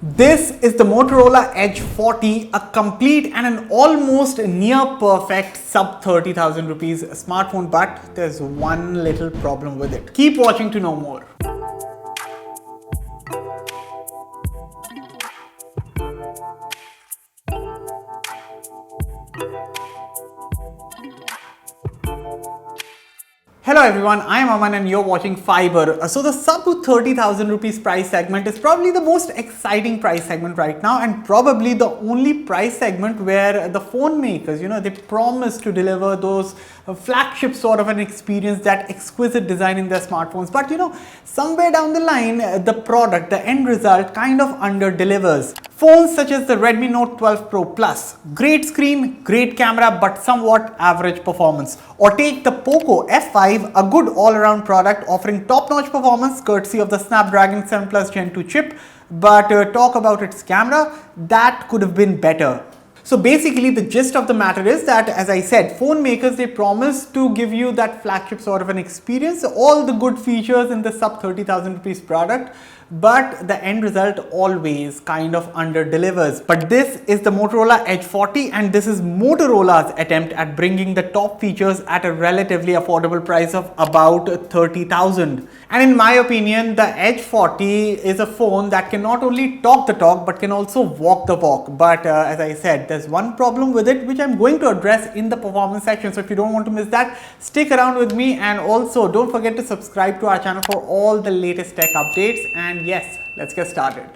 This is the Motorola Edge 40, a complete and an almost near perfect sub 30,000 rupees smartphone, but there's one little problem with it. Keep watching to know more. Hello everyone, I am Aman and you're watching Fiiber. So the sub 30,000 rupees price segment is probably the most exciting price segment right now, and probably the only price segment where the phone makers, they promise to deliver those flagship sort of an experience, that exquisite design in their smartphones. But somewhere down the line, the product, the end result kind of under delivers. Phones such as the Redmi Note 12 Pro Plus, great screen, great camera, but somewhat average performance. Or take the Poco F5, a good all-around product offering top-notch performance courtesy of the Snapdragon 7 Plus Gen 2 chip, but talk about its camera, that could have been better. So basically the gist of the matter is that, as I said, phone makers, they promise to give you that flagship sort of an experience, all the good features in the sub 30,000 rupees product, but the end result always kind of under delivers. But this is the Motorola Edge 40, and this is Motorola's attempt at bringing the top features at a relatively affordable price of about 30,000. And in my opinion, the Edge 40 is a phone that can not only talk the talk but can also walk the walk. But as I said, there's one problem with it which I'm going to address in the performance section. So if you don't want to miss that, stick around with me, and also don't forget to subscribe to our channel for all the latest tech updates. And yes, let's get started.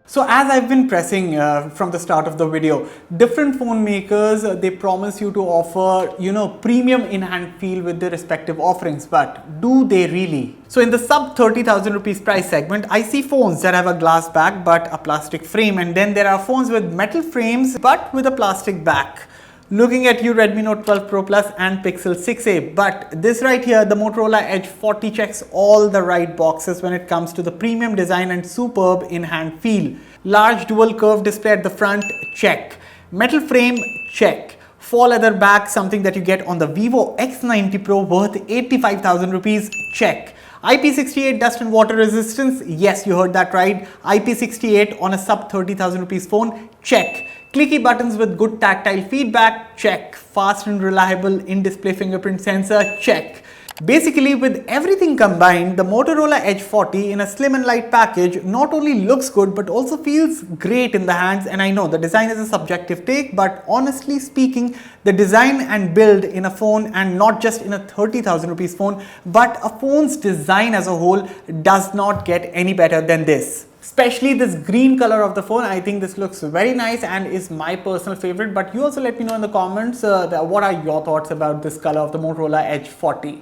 So as I've been pressing from the start of the video, different phone makers, they promise you to offer, premium in-hand feel with their respective offerings, but do they really? So in the sub 30,000 rupees price segment, I see phones that have a glass back but a plastic frame, and then there are phones with metal frames but with a plastic back. Looking at you, Redmi Note 12 Pro Plus and Pixel 6a, but this right here, the Motorola Edge 40 checks all the right boxes when it comes to the premium design and superb in-hand feel. Large dual curved display at the front, check. Metal frame, check. Faux leather back, something that you get on the Vivo X90 Pro worth 85,000 rupees, check. IP68 dust and water resistance, yes, you heard that right. IP68 on a sub 30,000 rupees phone, check. Clicky buttons with good tactile feedback, check. Fast and reliable in-display fingerprint sensor, check. Basically, with everything combined, the Motorola Edge 40 in a slim and light package not only looks good but also feels great in the hands. And I know the design is a subjective take, but honestly speaking, the design and build in a phone, and not just in a 30,000 rupees phone, but a phone's design as a whole, does not get any better than this. Especially this green color of the phone, I think this looks very nice and is my personal favorite. But you also let me know in the comments what are your thoughts about this color of the Motorola Edge 40.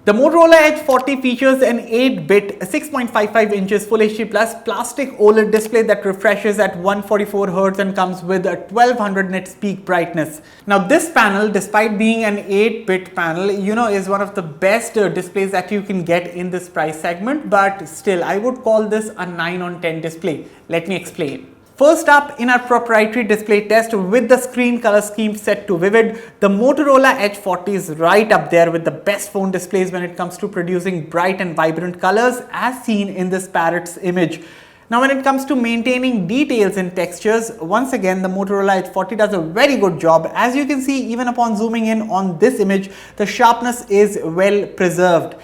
The Motorola Edge 40 features an 8-bit 6.55 inches Full HD Plus plastic OLED display that refreshes at 144 Hz and comes with a 1200 nits peak brightness. Now this panel, despite being an 8-bit panel, is one of the best displays that you can get in this price segment, but still I would call this a 9 on 10 display. Let me explain. First up, in our proprietary display test with the screen color scheme set to vivid, the Motorola Edge 40 is right up there with the best phone displays when it comes to producing bright and vibrant colors as seen in this parrot's image. Now when it comes to maintaining details and textures, once again the Motorola Edge 40 does a very good job. As you can see, even upon zooming in on this image, the sharpness is well preserved.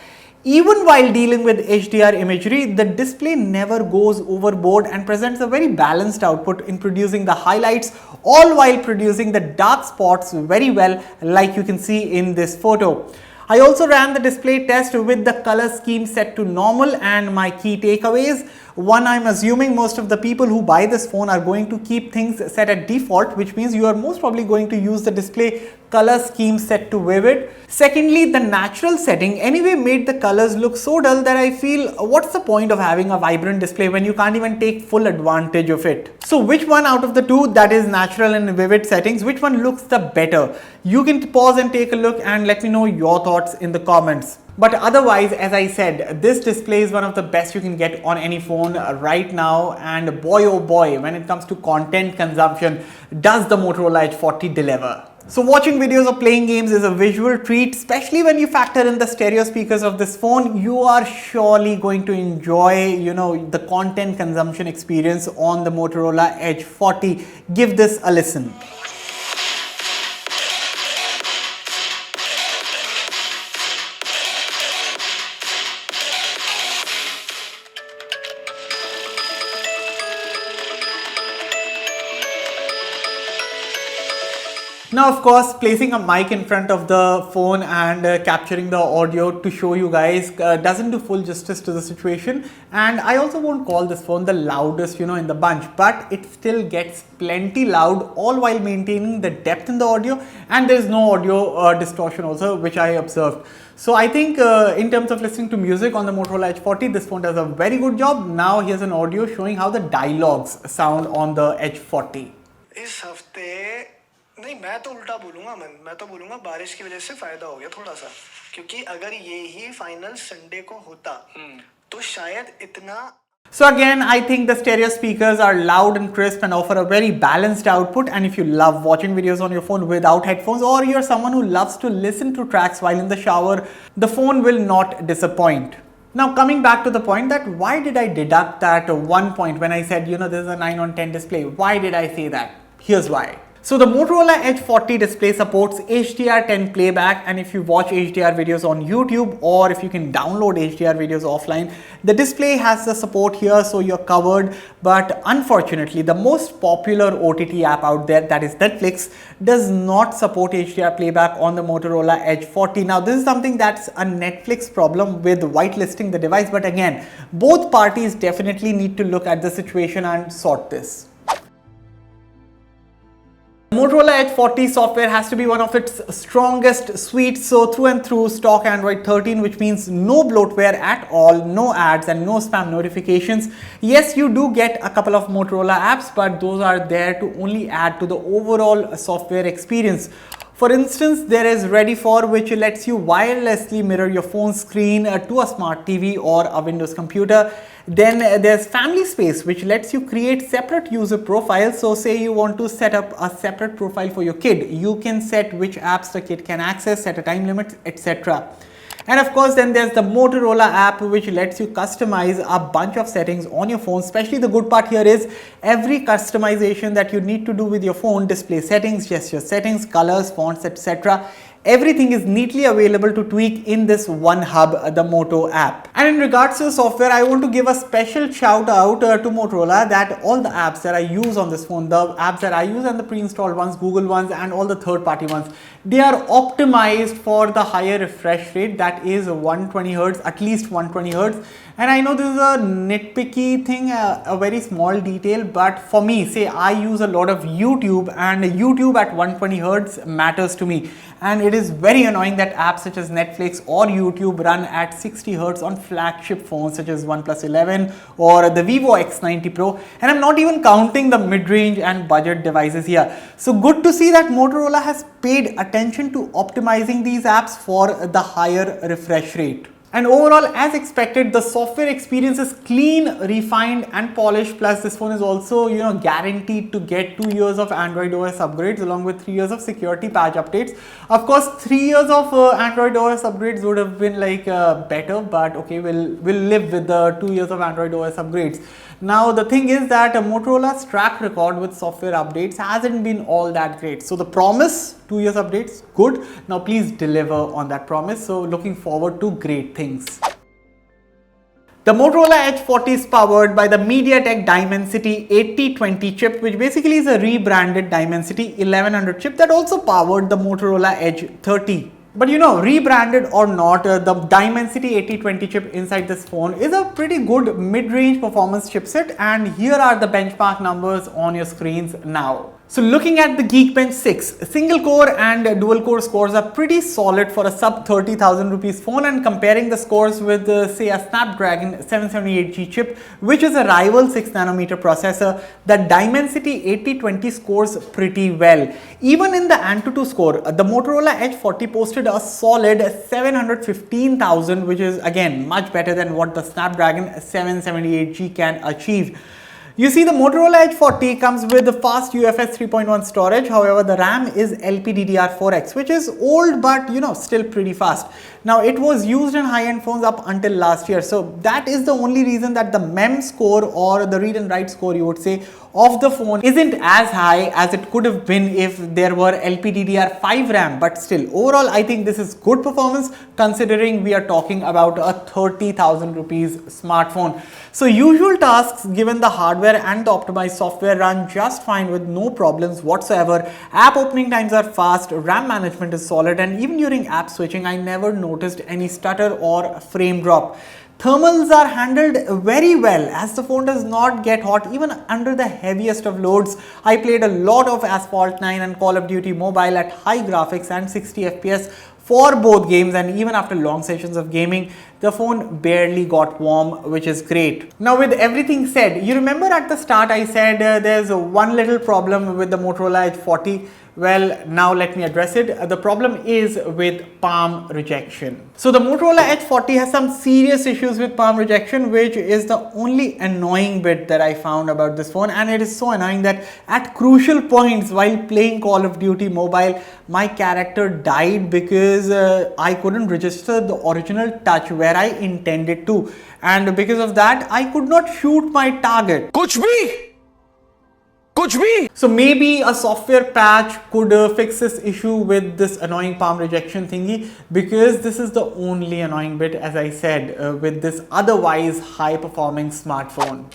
Even while dealing with HDR imagery, the display never goes overboard and presents a very balanced output in producing the highlights, all while producing the dark spots very well, like you can see in this photo. I also ran the display test with the color scheme set to normal, and my key takeaways. One, I'm assuming most of the people who buy this phone are going to keep things set at default, which means you are most probably going to use the display color scheme set to vivid. Secondly, the natural setting anyway made the colors look so dull that I feel, what's the point of having a vibrant display when you can't even take full advantage of it? So which one out of the two, that is natural and vivid settings, which one looks the better? You can pause and take a look and let me know your thoughts in the comments. But otherwise, as I said, this display is one of the best you can get on any phone right now, and boy oh boy, when it comes to content consumption, does the Motorola Edge 40 deliver. So watching videos or playing games is a visual treat, especially when you factor in the stereo speakers of this phone. You are surely going to enjoy, the content consumption experience on the Motorola Edge 40. Give this a listen. Now, of course, placing a mic in front of the phone and capturing the audio to show you guys doesn't do full justice to the situation. And I also won't call this phone the loudest, in the bunch, but it still gets plenty loud, all while maintaining the depth in the audio, and there's no audio distortion also, which I observed. So I think in terms of listening to music on the Motorola Edge 40, this phone does a very good job. Now here's an audio showing how the dialogues sound on the Edge 40. इस हफ्ते नहीं, मैं तो उल्टा बोलूँगा मैं तो बोलूँगा बारिश की वजह से फ़ायदा हो गया थोड़ा सा, क्योंकि अगर ये ही फाइनल संडे को होता तो शायद इतना. So again, I think the stereo speakers are loud and crisp and offer a very balanced output, and if you love watching videos on your phone without headphones, or you're someone who loves to listen to tracks while in the shower, the phone will not disappoint. Now coming back to the point, that why did I deduct that 1 point when I said, this is a 9 on 10 display? Why did I say that? Here's why. So the Motorola Edge 40 display supports HDR10 playback, and if you watch HDR videos on YouTube, or if you can download HDR videos offline, the display has the support here, so you're covered. But unfortunately, the most popular OTT app out there, that is Netflix, does not support HDR playback on the Motorola Edge 40. Now this is something that's a Netflix problem with whitelisting the device, but again, both parties definitely need to look at the situation and sort this. Motorola Edge 40 software has to be one of its strongest suites, so through and through stock Android 13, which means no bloatware at all, no ads and no spam notifications. Yes, you do get a couple of Motorola apps, but those are there to only add to the overall software experience. For instance, there is Ready For, which lets you wirelessly mirror your phone screen to a smart TV or a Windows computer. Then there's Family Space, which lets you create separate user profiles. So say you want to set up a separate profile for your kid, you can set which apps the kid can access, set a time limit, etc. And of course, then there's the Motorola app, which lets you customize a bunch of settings on your phone. Especially the good part here is every customization that you need to do with your phone, display settings, gesture settings, colors, fonts, etc. Everything is neatly available to tweak in this one hub, the Moto app. And in regards to the software, I want to give a special shout out to Motorola, that all the apps that I use on this phone, the apps that I use and the pre-installed ones, Google ones and all the third-party ones, they are optimized for the higher refresh rate, that is 120 Hz, at least 120 Hz. And I know this is a nitpicky thing, a very small detail, but for me, say I use a lot of YouTube, and YouTube at 120 Hz matters to me. And it is very annoying that apps such as Netflix or YouTube run at 60 Hz on flagship phones such as OnePlus 11 or the Vivo X90 Pro. And I'm not even counting the mid-range and budget devices here. So good to see that Motorola has paid attention to optimizing these apps for the higher refresh rate. And overall, as expected, the software experience is clean, refined and polished. Plus this phone is also, guaranteed to get 2 years of Android OS upgrades along with 3 years of security patch updates. Of course, 3 years of Android OS upgrades would have been better, but okay, we'll live with the 2 years of Android OS upgrades. Now the thing is that Motorola's track record with software updates hasn't been all that great. So the promise, 2 years updates, good. Now please deliver on that promise. So looking forward to great things. The Motorola Edge 40 is powered by the MediaTek Dimensity 8020 chip, which basically is a rebranded Dimensity 1100 chip that also powered the Motorola Edge 30. But rebranded or not, the Dimensity 8020 chip inside this phone is a pretty good mid-range performance chipset, and here are the benchmark numbers on your screens now. So looking at the Geekbench 6, single core and dual core scores are pretty solid for a sub 30,000 rupees phone, and comparing the scores with say a Snapdragon 778G chip, which is a rival 6nm processor, the Dimensity 8020 scores pretty well. Even in the Antutu score, the Motorola Edge 40 posted a solid 715,000, which is again much better than what the Snapdragon 778G can achieve. You see, the Motorola Edge 40 comes with the fast UFS 3.1 storage. However, the RAM is LPDDR4X, which is old but still pretty fast. Now, it was used in high-end phones up until last year, so that is the only reason that the MEM score, or the read and write score you would say, of the phone isn't as high as it could have been if there were LPDDR5 RAM. But still, overall, I think this is good performance considering we are talking about a 30,000 rupees smartphone. So usual tasks given the hardware and the optimized software run just fine with no problems whatsoever. App opening times are fast, RAM management is solid, and even during app switching I never noticed any stutter or frame drop. Thermals are handled very well as the phone does not get hot even under the heaviest of loads. I played a lot of Asphalt 9 and Call of Duty Mobile at high graphics and 60 FPS for both games, and even after long sessions of gaming, the phone barely got warm, which is great. Now, with everything said, you remember at the start I said there's one little problem with the Motorola Edge 40. Well, now let me address it. The problem is with palm rejection. So the Motorola Edge 40 has some serious issues with palm rejection, which is the only annoying bit that I found about this phone. And it is so annoying that at crucial points while playing Call of Duty Mobile, my character died because I couldn't register the original touch where I intended to. And because of that, I could not shoot my target. कुछ भी So maybe a software patch could fix this issue with this annoying palm rejection thingy, because this is the only annoying bit, as I said, with this otherwise high performing smartphone.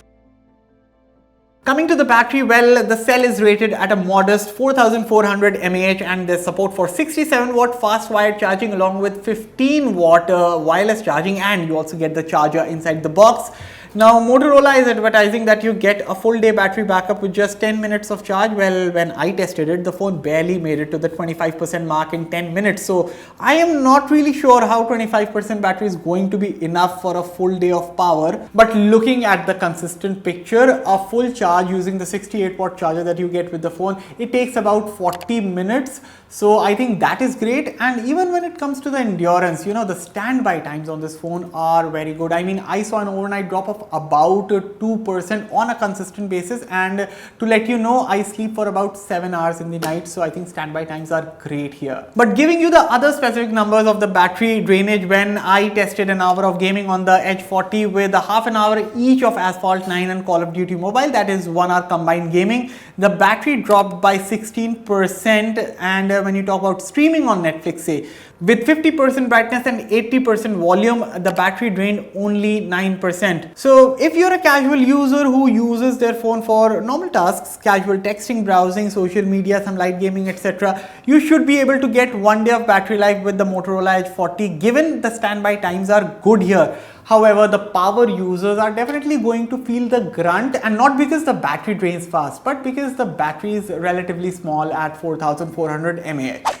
Coming to the battery, well, the cell is rated at a modest 4400 mAh and there's support for 67 watt fast wired charging along with 15 watt wireless charging, and you also get the charger inside the box. Now, Motorola is advertising that you get a full day battery backup with just 10 minutes of charge. Well, when I tested it, the phone barely made it to the 25% mark in 10 minutes. So I am not really sure how 25% battery is going to be enough for a full day of power. But looking at the consistent picture, a full charge using the 68 watt charger that you get with the phone, it takes about 40 minutes. So I think that is great. And even when it comes to the endurance, the standby times on this phone are very good. I mean, I saw an overnight drop of about 2% on a consistent basis, and to let you know, I sleep for about 7 hours in the night, so I think standby times are great here. But giving you the other specific numbers of the battery drainage, when I tested an hour of gaming on the Edge 40 with a half an hour each of Asphalt 9 and Call of Duty Mobile, that is 1 hour combined gaming, the battery dropped by 16%. And when you talk about streaming on Netflix, say, with 50% brightness and 80% volume, the battery drained only 9%. So if you're a casual user who uses their phone for normal tasks, casual texting, browsing, social media, some light gaming, etc., you should be able to get 1 day of battery life with the Motorola Edge 40, given the standby times are good here. However, the power users are definitely going to feel the grunt, and not because the battery drains fast, but because the battery is relatively small at 4400 mAh.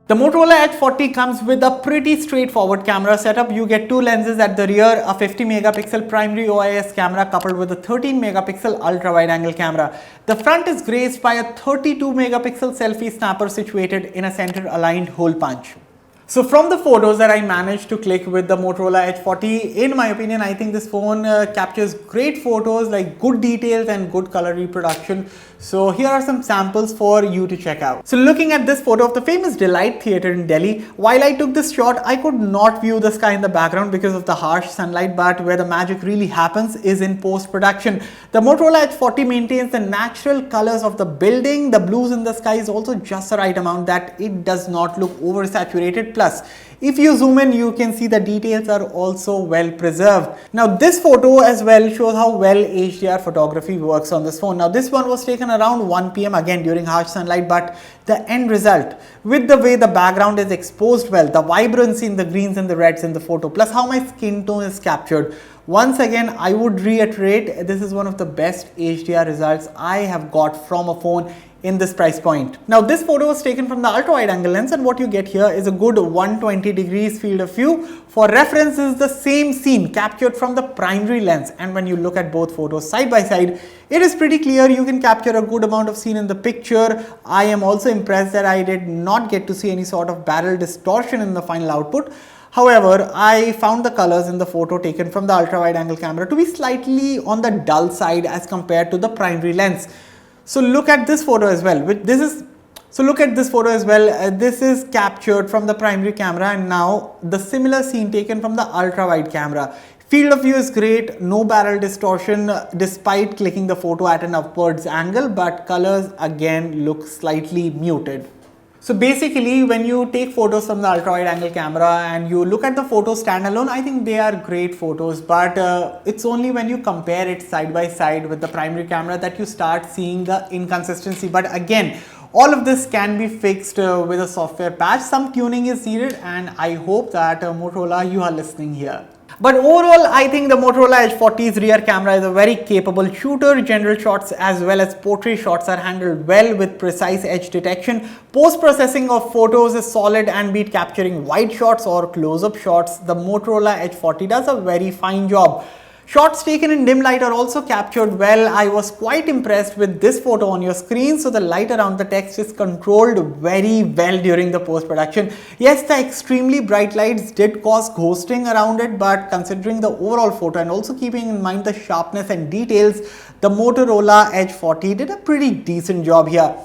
The Motorola Edge 40 comes with a pretty straightforward camera setup. You get 2 lenses at the rear, a 50 megapixel primary OIS camera coupled with a 13 megapixel ultra wide angle camera. The front is graced by a 32 megapixel selfie snapper situated in a center aligned hole punch. So from the photos that I managed to click with the Motorola Edge 40, in my opinion, I think this phone captures great photos, like good details and good color reproduction. So here are some samples for you to check out. So looking at this photo of the famous Delight Theatre in Delhi, while I took this shot, I could not view the sky in the background because of the harsh sunlight, but where the magic really happens is in post-production. The Motorola Edge 40 maintains the natural colors of the building. The blues in the sky is also just the right amount that it does not look oversaturated. Plus, if you zoom in, you can see the details are also well preserved. Now this photo as well shows how well HDR photography works on this phone. Now this one was taken around 1 PM again during harsh sunlight, but the end result, with the way the background is exposed well, the vibrancy in the greens and the reds in the photo, plus how my skin tone is captured. Once again, I would reiterate, this is one of the best HDR results I have got from a phone in this price point. Now this photo was taken from the ultra wide angle lens, and what you get here is a good 120 degrees field of view. For reference, is the same scene captured from the primary lens, and when you look at both photos side by side, it is pretty clear you can capture a good amount of scene in the picture. I am also impressed that I did not get to see any sort of barrel distortion in the final output. However, I found the colors in the photo taken from the ultra wide angle camera to be slightly on the dull side as compared to the primary lens. So look at this photo as well. This is captured from the primary camera, and now the similar scene taken from the ultra wide camera. Field of view is great, no barrel distortion despite clicking the photo at an upwards angle, but colors again look slightly muted. So basically, when you take photos from the ultra wide angle camera and you look at the photos standalone, I think they are great photos, but it's only when you compare it side by side with the primary camera that you start seeing the inconsistency. But again, all of this can be fixed with a software patch. Some tuning is needed, and I hope that Motorola, you are listening here. But overall, I think the Motorola Edge 40's rear camera is a very capable shooter. General shots as well as portrait shots are handled well with precise edge detection. Post-processing of photos is solid, and be it capturing wide shots or close-up shots, the Motorola Edge 40 does a very fine job. Shots taken in dim light are also captured well. I was quite impressed with this photo on your screen. So the light around the text is controlled very well during the post-production. Yes, the extremely bright lights did cause ghosting around it, but considering the overall photo and also keeping in mind the sharpness and details, the Motorola Edge 40 did a pretty decent job here.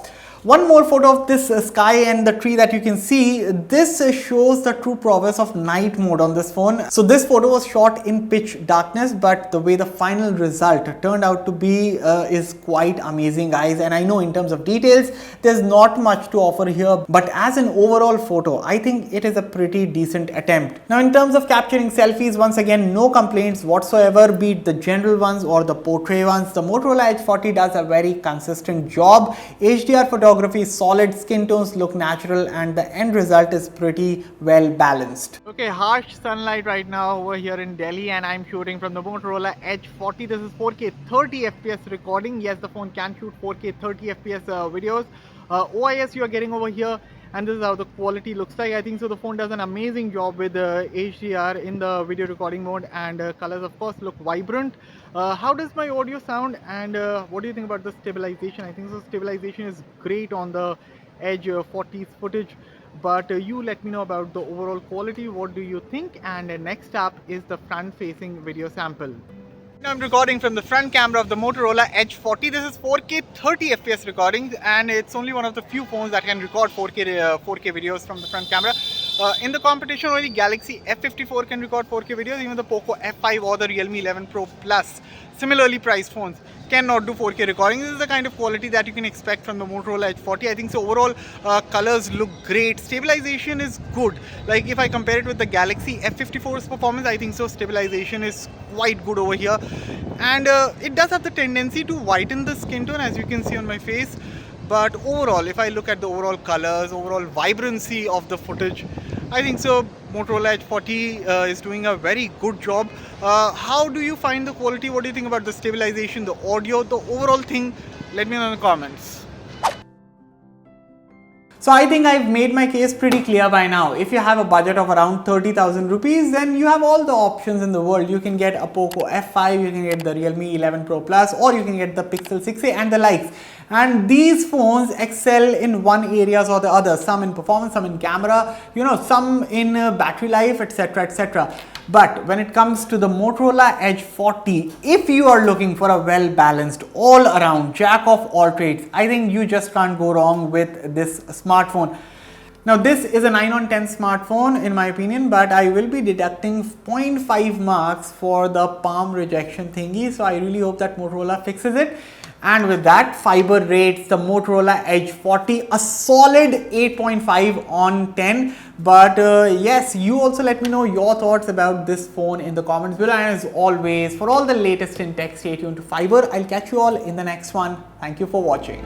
One more photo of this sky and the tree that you can see. This shows the true prowess of night mode on this phone. So this photo was shot in pitch darkness, but the way the final result turned out to be is quite amazing, guys. And I know in terms of details, there's not much to offer here, but as an overall photo, I think it is a pretty decent attempt. Now, in terms of capturing selfies, once again, no complaints whatsoever, be it the general ones or the portrait ones. The Motorola Edge 40 does a very consistent job. HDR photography is solid, skin tones look natural, and the end result is pretty well balanced. Okay, harsh sunlight right now over here in Delhi, and I'm shooting from the Motorola Edge 40. This is 4K 30 FPS recording. Yes, the phone can shoot 4K 30 FPS videos. OIS you are getting over here, and this is how the quality looks like. I think so the phone does an amazing job with HDR in the video recording mode, and colors of course look vibrant. How does my audio sound, and what do you think about the stabilization? I think so stabilization is great on the Edge 40's footage, but you let me know about the overall quality. What do you think? And next up is the front facing video sample. Now I'm recording from the front camera of the Motorola Edge 40. This is 4K 30 FPS recording, and it's only one of the few phones that can record 4K videos from the front camera. In the competition, only Galaxy F54 can record 4K videos. Even the Poco F5 or the Realme 11 Pro Plus, similarly priced phones, cannot do 4K recording. This is the kind of quality that you can expect from the Motorola Edge 40. I think so overall colors look great. Stabilization is good. Like if I compare it with the Galaxy F54's performance, I think so stabilization is quite good over here. And it does have the tendency to whiten the skin tone, as you can see on my face. But overall, if I look at the overall colors, overall vibrancy of the footage, I think so Motorola Edge 40 is doing a very good job. How do you find the quality? What do you think about the stabilization, the audio, the overall thing? Let me know in the comments. So I think I've made my case pretty clear by now. If you have a budget of around 30,000 rupees, then you have all the options in the world. You can get a Poco F5, you can get the Realme 11 Pro Plus, or you can get the Pixel 6a and the likes. And these phones excel in one areas or the other, some in performance, some in camera, some in battery life, etc, etc. But when it comes to the Motorola Edge 40, if you are looking for a well-balanced, all-around, jack of all trades, I think you just can't go wrong with this smartphone. Now this is a 9 on 10 smartphone in my opinion, but I will be deducting 0.5 marks for the palm rejection thingy. So I really hope that Motorola fixes it. And with that, Fiiber rates the Motorola Edge 40 a solid 8.5 on 10. But yes, you also let me know your thoughts about this phone in the comments below. And as always, for all the latest in tech, stay tuned to Fiiber. I'll catch you all in the next one. Thank you for watching.